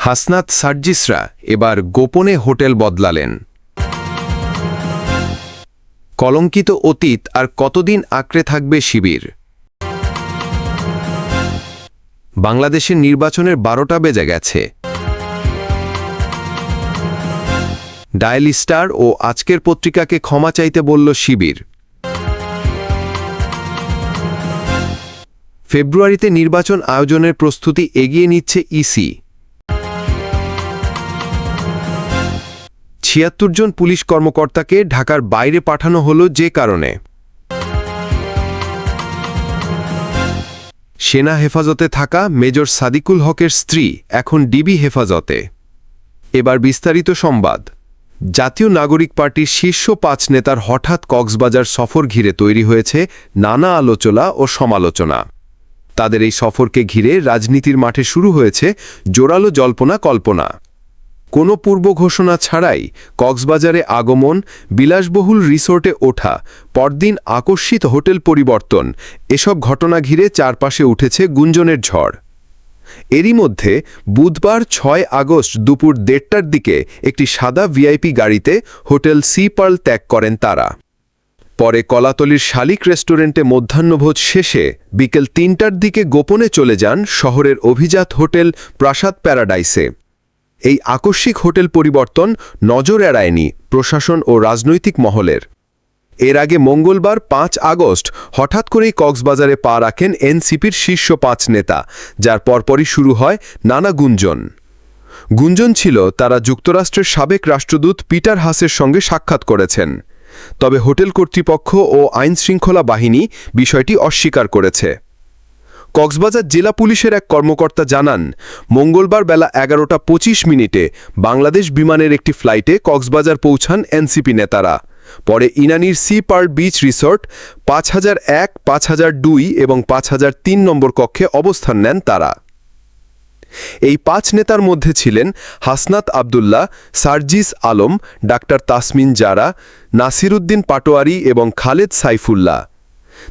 হাসনাত সার্জিসরা এবার গোপনে হোটেল বদলালেন। কলঙ্কিত অতীত আর কতদিন আঁকড়ে থাকবে শিবির। বাংলাদেশের নির্বাচনের 12টা বেজে গেছে। ডায়াল স্টার ও আজকের পত্রিকাকে ক্ষমা চাইতে বলল শিবির। ফেব্রুয়ারিতে নির্বাচন আয়োজনের প্রস্তুতি এগিয়ে নিচ্ছে ইসি। ৭৬ জন পুলিশ কর্মকর্তাকে ঢাকার বাইরে পাঠানো হলো যে কারণে। সেনা হেফাজতে থাকা মেজর সাদিকুল হকের স্ত্রী এখন ডিবি হেফাজতে। এবার বিস্তারিত সংবাদ। জাতীয় নাগরিক পার্টির শীর্ষ ৫ নেতার হঠাৎ কক্সবাজার সফর ঘিরে তৈরি হয়েছে নানা আলোচনা ও সমালোচনা। তাদের এই সফরকে ঘিরে রাজনীতির মাঠে শুরু হয়েছে জোরালো জল্পনা কল্পনা। কোনো পূর্ব ঘোষণা ছাড়াই কক্সবাজারে আগমন, বিলাসবহুল রিসোর্টে ওঠা, পরদিন আকস্মিক হোটেল পরিবর্তন, এসব ঘটনা ঘিরে চারপাশে উঠেছে গুঞ্জনের ঝড়। এরই মধ্যে বুধবার ৬ আগস্ট দুপুর ১:৩০টার দিকে একটি সাদা ভিআইপি গাড়িতে হোটেল সি পার্ল ত্যাগ করেন তারা। পরে কলাতলির শালিক রেস্টুরেন্টে মধ্যাহ্নভোজ শেষে বিকেল ৩টার দিকে গোপনে চলে যান শহরের অভিজাত হোটেল প্রাসাদ প্যারাডাইসে। এই আকস্মিক হোটেল পরিবর্তন নজর এড়ায়নি প্রশাসন ও রাজনৈতিক মহলের। এর আগে মঙ্গলবার ৫ আগস্ট হঠাৎ করেই কক্সবাজারে পা রাখেন এনসিপির শীর্ষ ৫ নেতা, যার পরপরই শুরু হয় নানা গুঞ্জন। গুঞ্জন ছিল তারা যুক্তরাষ্ট্রের সাবেক রাষ্ট্রদূত পিটার হাসের সঙ্গে সাক্ষাৎ করেছেন। তবে হোটেল কর্তৃপক্ষ ও আইনশৃঙ্খলা বাহিনী বিষয়টি অস্বীকার করেছে। কক্সবাজার জেলা পুলিশের এক কর্মকর্তা জানান, মঙ্গলবার বেলা 11টা 25 বাংলাদেশ বিমানের একটি ফ্লাইটে কক্সবাজার পৌঁছান এনসিপি নেতারা। পরে ইনানির সি পার্ল বিচ রিসোর্ট ৫০০১, ৫০০২ এবং ৫০০৩ নম্বর কক্ষে অবস্থান নেন তারা। এই ৫ নেতার মধ্যে ছিলেন হাসনাত আবদুল্লাহ, সার্জিস আলম, ডাক্তার তাসমিন জারা, নাসিরুদ্দিন পাটোয়ারি এবং খালেদ সাইফুল্লাহ।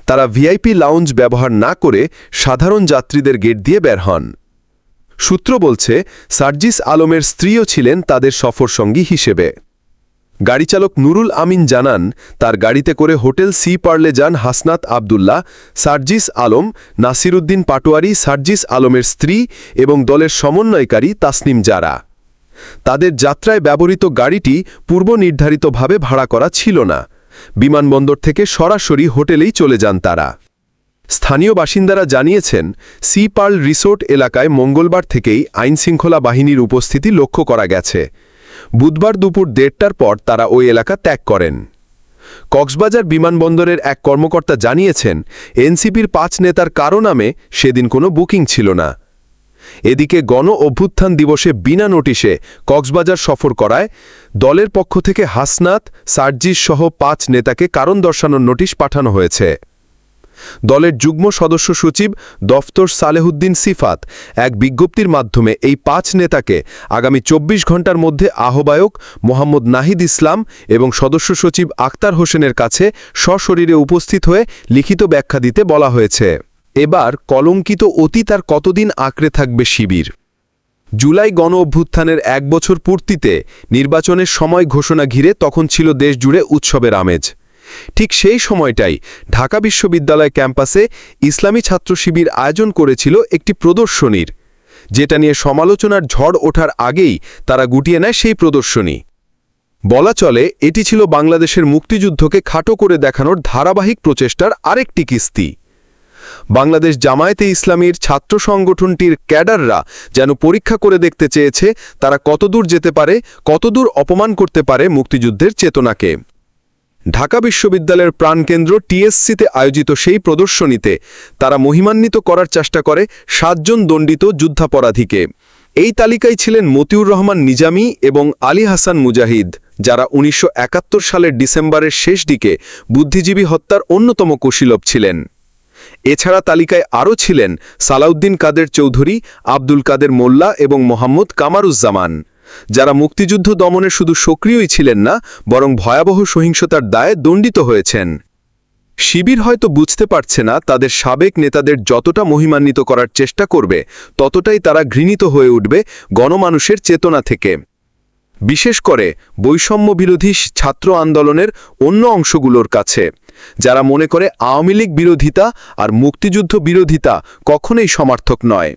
তারা ভিআইপি লাউঞ্জ ব্যবহার না করে সাধারণ যাত্রীদের গেট দিয়ে বের হন। সূত্র বলছে, সার্জিস আলমের স্ত্রীও ছিলেন তাদের সফরসঙ্গী হিসেবে। গাড়িচালক নুরুল আমিন জানান, তার গাড়িতে করে হোটেল সি পার্লে যান হাসনাত আবদুল্লাহ, সার্জিস আলম, নাসিরুদ্দিন পাটোয়ারি, সার্জিস আলমের স্ত্রী এবং দলের সমন্বয়কারী তাসনিম জারা। তাদের যাত্রায় ব্যবহৃত গাড়িটি পূর্ব নির্ধারিতভাবে ভাড়া করা ছিল না। বিমানবন্দর থেকে সরাসরি হোটেলেই চলে যান তারা। স্থানীয় বাসিন্দারা জানিয়েছেন, সি পার্ল রিসোর্ট এলাকায় মঙ্গলবার থেকেই আইনশৃঙ্খলা বাহিনীর উপস্থিতি লক্ষ্য করা গেছে। বুধবার দুপুর ১:৩০টার পর তারা ওই এলাকা ত্যাগ করেন। কক্সবাজার বিমানবন্দরের এক কর্মকর্তা জানিয়েছেন, এনসিপির ৫ নেতার কারো নামে সেদিন কোনো বুকিং ছিল না। এদিকে গণ অভ্যুত্থান দিবসে বিনা নোটিশে কক্সবাজার সফর করায় দলের পক্ষ থেকে হাসনাত, সার্জিস সহ ৫ নেতাকে কারণ দর্শানোর নোটিশ পাঠানো হয়েছে। দলের যুগ্ম সদস্য সচিব দফতর সালেহুদ্দিন সিফাত এক বিজ্ঞপ্তির মাধ্যমে এই ৫ নেতাকে আগামী ২৪ ঘণ্টার মধ্যে আহ্বায়ক মোহাম্মদ নাহিদ ইসলাম এবং সদস্য সচিব আক্তার হোসেনের কাছে সশরীরে উপস্থিত হয়ে লিখিত ব্যাখ্যা দিতে বলা হয়েছে। এবার কলঙ্কিত অতীত আর কতদিন আঁকড়ে থাকবে শিবির। জুলাই গণ অভ্যুত্থানের ১ বছর পূর্তিতে নির্বাচনের সময় ঘোষণা ঘিরে তখন ছিল দেশজুড়ে উৎসবের আমেজ। ঠিক সেই সময়টাই ঢাকা বিশ্ববিদ্যালয় ক্যাম্পাসে ইসলামী ছাত্র শিবির আয়োজন করেছিল একটি প্রদর্শনীর, যেটা নিয়ে সমালোচনার ঝড় ওঠার আগেই তারা গুটিয়ে নেয় সেই প্রদর্শনী। বলা চলে এটি ছিল বাংলাদেশের মুক্তিযুদ্ধকে খাটো করে দেখানোর ধারাবাহিক প্রচেষ্টার আরেকটি কিস্তি। বাংলাদেশ জামায়াতে ইসলামীর ছাত্র সংগঠনটির ক্যাডাররা যেন পরীক্ষা করে দেখতে চেয়েছে তারা কতদূর যেতে পারে, কতদূর অপমান করতে পারে মুক্তিযুদ্ধের চেতনাকে। ঢাকা বিশ্ববিদ্যালয়ের প্রাণকেন্দ্র টিএসসিতে আয়োজিত সেই প্রদর্শনীতে তারা মহিমান্বিত করার চেষ্টা করে ৭ জন দণ্ডিত যুদ্ধাপরাধীকে। এই তালিকায় ছিলেন মতিউর রহমান নিজামী এবং আলী হাসান মুজাহিদ, যারা ১৯৭১ সালের ডিসেম্বরের শেষ দিকে বুদ্ধিজীবী হত্যার অন্যতম কুশীলব ছিলেন। এছাড়া তালিকায় আরও ছিলেন সালাউদ্দিন কাদের চৌধুরী, আব্দুল কাদের মোল্লা এবং মোহাম্মদ কামারুজ্জামান, যারা মুক্তিযুদ্ধ দমনে শুধু সক্রিয়ই ছিলেন না, বরং ভয়াবহ সহিংসতার দায়ে দণ্ডিত হয়েছেন। শিবির হয়তো বুঝতে পারছে না তাদের সাবেক নেতাদের যতটা মহিমান্বিত করার চেষ্টা করবে ততটাই তারা ঘৃণিত হয়ে উঠবে গণমানুষের চেতনা থেকে। বিশেষ করে বৈষম্য বিরোধী ছাত্র আন্দোলনের অন্য অংশগুলোর কাছে, যারা মনে করে আওয়ামী লীগ বিরোধিতা আর মুক্তিযুদ্ধ বিরোধিতা কখনোই সমার্থক নয়।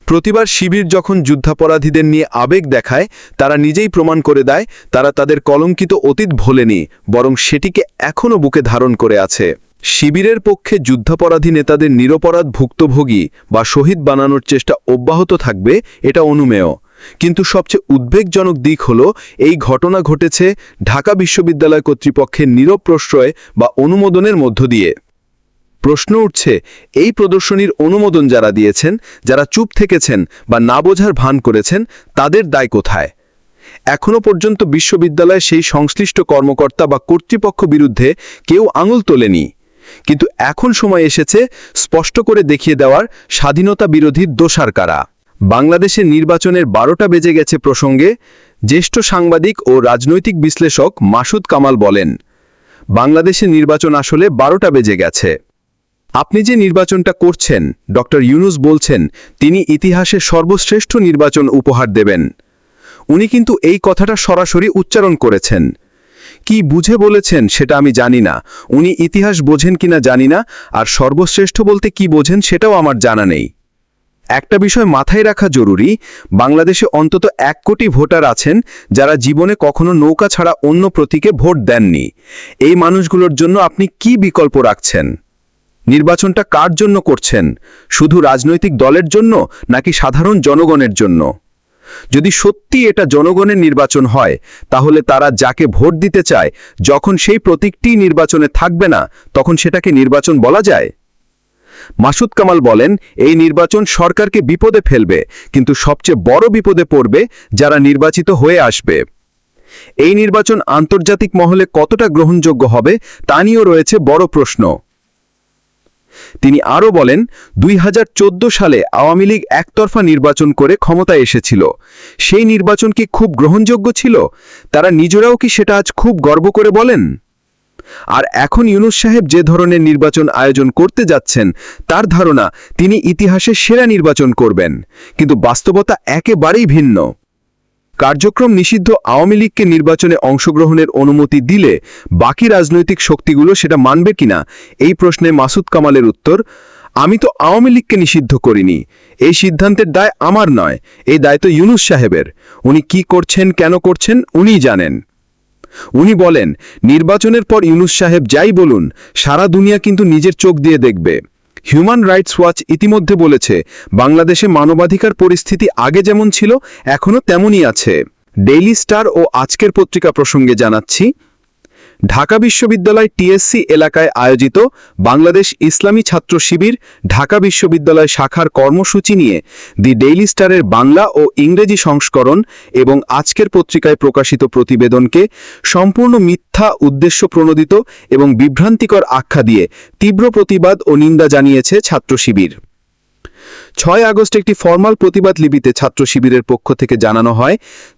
প্রতিবার শিবির যখন যুদ্ধাপরাধীদের নিয়ে আবেগ দেখায়, তারা নিজেই প্রমাণ করে দেয় তারা তাদের কলঙ্কিত অতীত ভোলেনি, বরং সেটিকে এখনও বুকে ধারণ করে আছে। শিবিরের পক্ষে যুদ্ধাপরাধী নেতাদের নিরপরাধ ভুক্তভোগী বা শহীদ বানানোর চেষ্টা অব্যাহত থাকবে, এটা অনুমেয়। কিন্তু সবচেয়ে উদ্বেগজনক দিক হল এই ঘটনা ঘটেছে ঢাকা বিশ্ববিদ্যালয় কর্তৃপক্ষের নীরব প্রশ্রয় বা অনুমোদনের মধ্য দিয়ে। প্রশ্ন উঠছে, এই প্রদর্শনীর অনুমোদন যারা দিয়েছেন, যারা চুপ থেকেছেন বা না বোঝার ভান করেছেন, তাদের দায় কোথায়? এখনও পর্যন্ত বিশ্ববিদ্যালয়ে সেই সংশ্লিষ্ট কর্মকর্তা বা কর্তৃপক্ষ বিরুদ্ধে কেউ আঙুল তোলেনি। কিন্তু এখন সময় এসেছে স্পষ্ট করে দেখিয়ে দেওয়ার স্বাধীনতা বিরোধী দোষার কারা। বাংলাদেশের নির্বাচনের 12টা বেজে গেছে প্রসঙ্গে জ্যেষ্ঠ সাংবাদিক ও রাজনৈতিক বিশ্লেষক মাসুদ কামাল বলেন, বাংলাদেশের নির্বাচন আসলে 12টা বেজে গেছে। আপনি যে নির্বাচনটা করছেন, ডক্টর ইউনূস বলছেন তিনি ইতিহাসের সর্বশ্রেষ্ঠ নির্বাচন উপহার দেবেন। উনি কিন্তু এই কথাটা সরাসরি উচ্চারণ করেছেন। কি বুঝে বলেছেন সেটা আমি জানি না, উনি ইতিহাস বোঝেন কিনা জানি না, আর সর্বশ্রেষ্ঠ বলতে কি বোঝেন সেটাও আমার জানা নেই। একটা বিষয় মাথায় রাখা জরুরি, বাংলাদেশে অন্তত 1 কোটি ভোটার আছেন যারা জীবনে কখনো নৌকা ছাড়া অন্য প্রতীকে ভোট দেননি। এই মানুষগুলোর জন্য আপনি কি বিকল্প রাখছেন? নির্বাচনটা কার জন্য করছেন? শুধু রাজনৈতিক দলের জন্য নাকি সাধারণ জনগণের জন্য? যদি সত্যি এটা জনগণের নির্বাচন হয়, তাহলে তারা যাকে ভোট দিতে চায় যখন সেই প্রতীকটি নির্বাচনে থাকবে না, তখন সেটাকে নির্বাচন বলা যায়? মাসুদ কামাল বলেন, এই নির্বাচন সরকারকে বিপদে ফেলবে, কিন্তু সবচেয়ে বড় বিপদে পড়বে যারা নির্বাচিত হয়ে আসবে। এই নির্বাচন আন্তর্জাতিক মহলে কতটা গ্রহণযোগ্য হবে তা নিয়েও রয়েছে বড় প্রশ্ন। তিনি আরও বলেন, 2014 সালে আওয়ামী লীগ একতরফা নির্বাচন করে ক্ষমতায় এসেছিল। সেই নির্বাচন কি খুব গ্রহণযোগ্য ছিল? তারা নিজেরাও কি সেটা আজ খুব গর্ব করে বলেন? আর এখন ইউনূস সাহেব যে ধরনের নির্বাচন আয়োজন করতে যাচ্ছেন, তার ধারণা তিনি ইতিহাসে সেরা নির্বাচন করবেন, কিন্তু বাস্তবতা একেবারেই ভিন্ন। কার্যক্রম নিষিদ্ধ আওয়ামী লীগকে নির্বাচনে অংশগ্রহণের অনুমতি দিলে বাকি রাজনৈতিক শক্তিগুলো সেটা মানবে কিনা, এই প্রশ্নে মাসুদ কামালের উত্তর, আমি তো আওয়ামী লীগকে নিষিদ্ধ করিনি। এই সিদ্ধান্তের দায় আমার নয়, এই দায় তো ইউনূস সাহেবের। উনি কি করছেন, কেন করছেন, উনিই জানেন। উনি বলেন, নির্বাচনের পর ইউনূস সাহেব যাই বলুন, সারা দুনিয়া কিন্তু নিজের চোখ দিয়ে দেখবে। হিউম্যান রাইটস ওয়াচ ইতিমধ্যে বলেছে, বাংলাদেশে মানবাধিকার পরিস্থিতি আগে যেমন ছিল এখনও তেমনই আছে। ডেইলি স্টার ও আজকের পত্রিকা প্রসঙ্গে জানাচ্ছি, ঢাকা বিশ্ববিদ্যালয় টিএসসি এলাকায় আয়োজিত বাংলাদেশ ইসলামী ছাত্র শিবির ঢাকা বিশ্ববিদ্যালয় শাখার কর্মসূচি নিয়ে দি ডেইলি স্টারের বাংলা ও ইংরেজি সংস্করণ এবং আজকের পত্রিকায় প্রকাশিত প্রতিবেদনকে সম্পূর্ণ মিথ্যা, উদ্দেশ্য প্রণোদিত এবং বিভ্রান্তিকর আখ্যা দিয়ে তীব্র প্রতিবাদ ও নিন্দা জানিয়েছে ছাত্র শিবির। 6 আগস্ট একটি ফরমাল প্রতিবাদ লিপিতে ছাত্র শিবিরের পক্ষ থেকে জানানো হয়,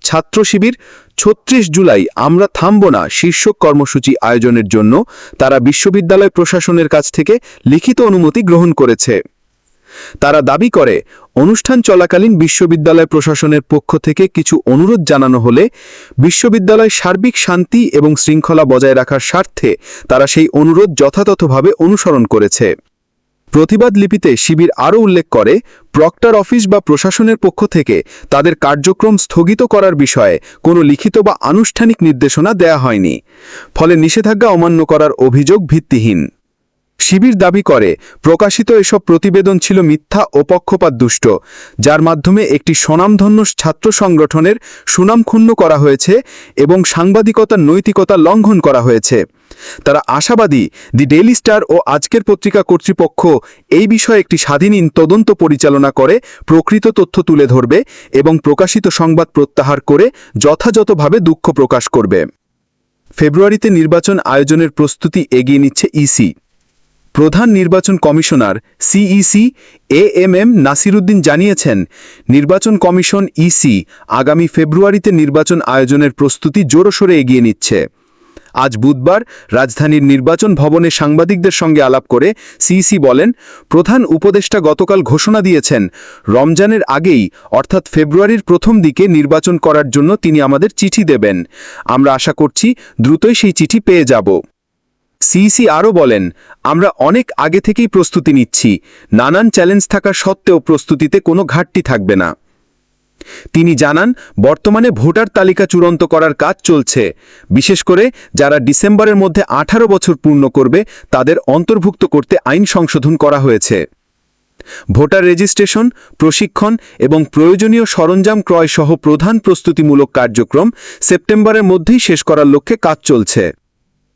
ছাত্র শিবির 36 জুলাই আমরা থামব না শীর্ষক কর্মসূচি আয়োজনের জন্য তারা বিশ্ববিদ্যালয় প্রশাসনের কাছ থেকে লিখিত অনুমতি গ্রহণ করেছে। তারা দাবি করে, অনুষ্ঠান চলাকালীন বিশ্ববিদ্যালয় প্রশাসনের পক্ষ থেকে কিছু অনুরোধ জানানো হলে বিশ্ববিদ্যালয় সার্বিক শান্তি এবং শৃঙ্খলা বজায় রাখার স্বার্থে তারা সেই অনুরোধ যথাযথভাবে অনুসরণ করেছে। প্রতিবাদ লিপিতে শিবির আরও উল্লেখ করে, প্রক্টর অফিস বা প্রশাসনের পক্ষ থেকে তাদের কার্যক্রম স্থগিত করার বিষয়ে কোনো লিখিত বা আনুষ্ঠানিক নির্দেশনা দেয়া হয়নি, ফলে নিষেধাজ্ঞা অমান্য করার অভিযোগ ভিত্তিহীন। শিবির দাবি করে, প্রকাশিত এসব প্রতিবেদন ছিল মিথ্যা ও পক্ষপাতদুষ্ট, যার মাধ্যমে একটি স্বনামধন্য ছাত্র সংগঠনের সুনাম ক্ষুণ্ণ করা হয়েছে এবং সাংবাদিকতার নৈতিকতা লঙ্ঘন করা হয়েছে। তারা আশাবাদী, দি ডেইলি স্টার ও আজকের পত্রিকা কর্তৃপক্ষ এই বিষয়ে একটি স্বাধীন তদন্ত পরিচালনা করে প্রকৃত তথ্য তুলে ধরবে এবং প্রকাশিত সংবাদ প্রত্যাহার করে যথাযথভাবে দুঃখ প্রকাশ করবে। ফেব্রুয়ারিতে নির্বাচন আয়োজনের প্রস্তুতি এগিয়ে নিচ্ছে ইসি। প্রধান নির্বাচন কমিশনার সিইসি এএমএম নাসিরউদ্দিন জানিয়েছেন, নির্বাচন কমিশন ইসি আগামী ফেব্রুয়ারিতে নির্বাচন আয়োজনের প্রস্তুতি জোরসোরে এগিয়ে নিচ্ছে। আজ বুধবার রাজধানীর নির্বাচন ভবনে সাংবাদিকদের সঙ্গে আলাপ করে সিইসি বলেন, প্রধান উপদেষ্টা গতকাল ঘোষণা দিয়েছেন রমজানের আগেই অর্থাৎ ফেব্রুয়ারির প্রথম দিকে নির্বাচন করার জন্য তিনি আমাদের চিঠি দেবেন। আমরা আশা করছি দ্রুতই সেই চিঠি পেয়ে যাব। সিইসি আরও বলেন, আমরা অনেক আগে থেকেই প্রস্তুতি নিচ্ছি, নানান চ্যালেঞ্জ থাকা সত্ত্বেও প্রস্তুতিতে কোনো ঘাটতি থাকবে না। তিনি জানান, বর্তমানে ভোটার তালিকা চূড়ান্ত করার কাজ চলছে, বিশেষ করে যারা ডিসেম্বরের মধ্যে 18 বছর পূর্ণ করবে তাদের অন্তর্ভুক্ত করতে আইন সংশোধন করা হয়েছে। ভোটার রেজিস্ট্রেশন, প্রশিক্ষণ এবং প্রয়োজনীয় সরঞ্জাম ক্রয় সহ প্রধান প্রস্তুতিমূলক কার্যক্রম সেপ্টেম্বরের মধ্যেই শেষ করার লক্ষ্যে কাজ চলছে।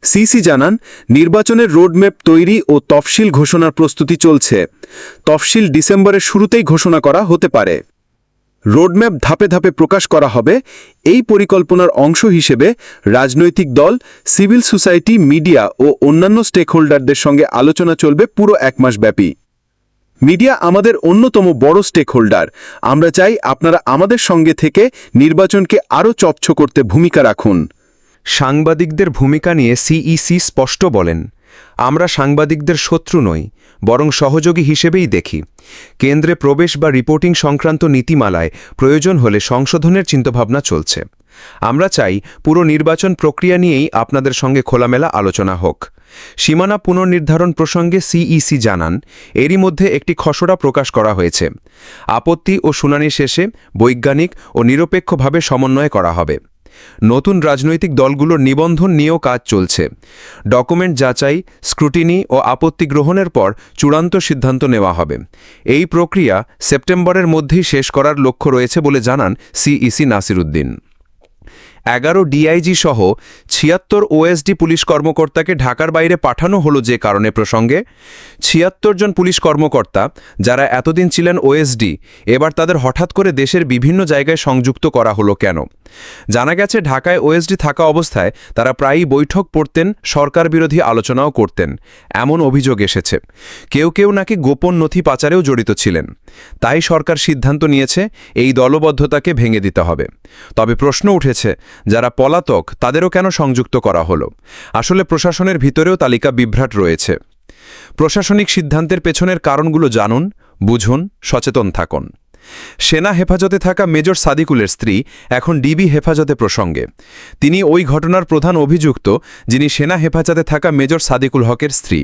সিইসি জানান, নির্বাচনের রোডম্যাপ তৈরি ও তফসিল ঘোষণার প্রস্তুতি চলছে। তফসিল ডিসেম্বরের শুরুতেই ঘোষণা করা হতে পারে। রোডম্যাপ ধাপে ধাপে প্রকাশ করা হবে। এই পরিকল্পনার অংশ হিসেবে রাজনৈতিক দল, সিভিল সোসাইটি, মিডিয়া ও অন্যান্য স্টেকহোল্ডারদের সঙ্গে আলোচনা চলবে পুরো 1 মাস ব্যাপী। মিডিয়া আমাদের অন্যতম বড় স্টেকহোল্ডার। আমরা চাই আপনারা আমাদের সঙ্গে থেকে নির্বাচনকে আরও স্বচ্ছ করতে ভূমিকা রাখুন। সাংবাদিকদের ভূমিকা নিয়ে সিইসি স্পষ্ট বলেন, আমরা সাংবাদিকদের শত্রু নই, বরং সহযোগী হিসেবেই দেখি। কেন্দ্রে প্রবেশ বা রিপোর্টিং সংক্রান্ত নীতিমালায় প্রয়োজন হলে সংশোধনের চিন্তাভাবনা চলছে। আমরা চাই পুরো নির্বাচন প্রক্রিয়া নিয়েই আপনাদের সঙ্গে খোলামেলা আলোচনা হোক। সীমানা পুনর্নির্ধারণ প্রসঙ্গে সিইসি জানান, এরই মধ্যে একটি খসড়া প্রকাশ করা হয়েছে। আপত্তি ও শুনানি শেষে বৈজ্ঞানিক ও নিরপেক্ষভাবে সমন্বয় করা হবে। নতুন রাজনৈতিক দলগুলোর নিবন্ধন নিয়েও কাজ চলছে। ডকুমেন্ট যাচাই, স্ক্রুটিনি ও আপত্তি গ্রহণের পর চূড়ান্ত সিদ্ধান্ত নেওয়া হবে। এই প্রক্রিয়া সেপ্টেম্বরের মধ্যেই শেষ করার লক্ষ্য রয়েছে বলে জানান সিইসি নাসির উদ্দিন। 11 ডিআইজি সহ 76 ওএসডি পুলিশ কর্মকর্তাকে ঢাকার বাইরে পাঠানো হলো যে কারণে প্রসঙ্গে 76 জন পুলিশ কর্মকর্তা যারা এতদিন ছিলেন ওএসডি, এবার তাদের হঠাৎ করে দেশের বিভিন্ন জায়গায় সংযুক্ত করা হলো কেন? জানা গেছে, ঢাকায় ওএসডি থাকা অবস্থায় তারা প্রায়ই বৈঠক পড়তেন, সরকার বিরোধী আলোচনাও করতেন, এমন অভিযোগ এসেছে। কেউ কেউ নাকি গোপন নথি পাচারেও জড়িত ছিলেন। তাই সরকার সিদ্ধান্ত নিয়েছে এই দলবদ্ধতাকে ভেঙে দিতে হবে। তবে প্রশ্ন উঠেছে, যারা পলাতক তাদেরও কেন সংযুক্ত করা হলো? আসলে প্রশাসনের ভিতরেও তালিকা বিভ্রাট রয়েছে। প্রশাসনিক সিদ্ধান্তের পেছনের কারণগুলো জানুন, বুঝুন, সচেতন থাকুন। সেনা হেফাজতে থাকা মেজর সাদিকুলের স্ত্রী এখন ডিবি হেফাজতে প্রসঙ্গে। তিনি ওই ঘটনার প্রধান অভিযুক্ত যিনি সেনা হেফাজতে থাকা মেজর সাদিকুল হকের স্ত্রী।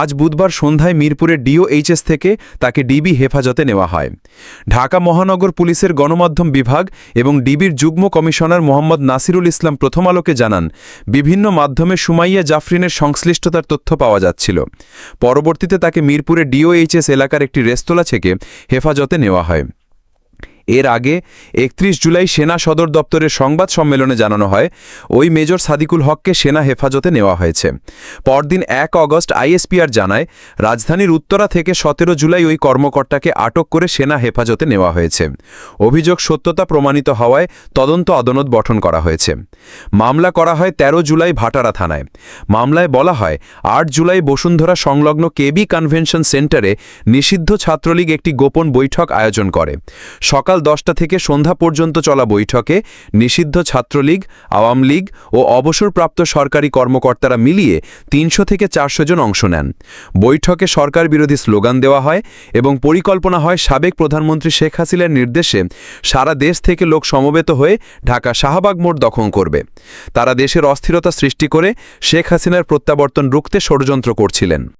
আজ বুধবার সন্ধ্যায় মিরপুরের ডিওএইচএস থেকে তাকে ডিবি হেফাজতে নেওয়া হয়। ঢাকা মহানগর পুলিশের গণমাধ্যম বিভাগ এবং ডিবির যুগ্ম কমিশনার মোহাম্মদ নাসিরুল ইসলাম প্রথম আলোকে জানান, বিভিন্ন মাধ্যমে সুমাইয়া জাফরিনের সংশ্লিষ্টতার তথ্য পাওয়া যাচ্ছিল। পরবর্তীতে তাকে মিরপুরের ডিওএইচএস এলাকার একটি রেস্তোরাঁ থেকে হেফাজতে নেওয়া হয়। এর আগে 31 জুলাই সেনা সদর দপ্তরের সংবাদ সম্মেলনে জানানো হয়, ওই মেজর সাদিকুল হককে সেনা হেফাজতে নেওয়া হয়েছে। পরদিন 1 অগস্ট আইএসপিআর জানায়, রাজধানীর উত্তরা থেকে 17 জুলাই ওই কর্মকর্তাকে আটক করে সেনা হেফাজতে নেওয়া হয়েছে। অভিযোগ সত্যতা প্রমাণিত হওয়ায় তদন্ত আদালত গঠন করা হয়েছে। মামলা করা হয় 13 জুলাই ভাটারা থানায়। মামলায় বলা হয়, 8 জুলাই বসুন্ধরা সংলগ্ন কেবি কনভেনশন সেন্টারে নিষিদ্ধ ছাত্রলীগ একটি গোপন বৈঠক আয়োজন করে। সকাল 10টা থেকে সন্ধ্যা পর্যন্ত চলা বৈঠকে নিষিদ্ধ ছাত্রলীগ, আওয়ামী লীগ ও অবসরপ্রাপ্ত সরকারি কর্মকর্তারা মিলিয়ে 300 থেকে 400 জন অংশ নেন। বৈঠকে সরকার বিরোধী স্লোগান দেওয়া হয় এবং পরিকল্পনা হয় সাবেক প্রধানমন্ত্রী শেখ হাসিনার নির্দেশে সারা দেশ থেকে লোক সমবেত হয়ে ঢাকা শাহবাগ মোড় দখল করবে। তারা দেশের অস্থিরতা সৃষ্টি করে শেখ হাসিনার প্রত্যাবর্তন রুখতে ষড়যন্ত্র করছিলেন।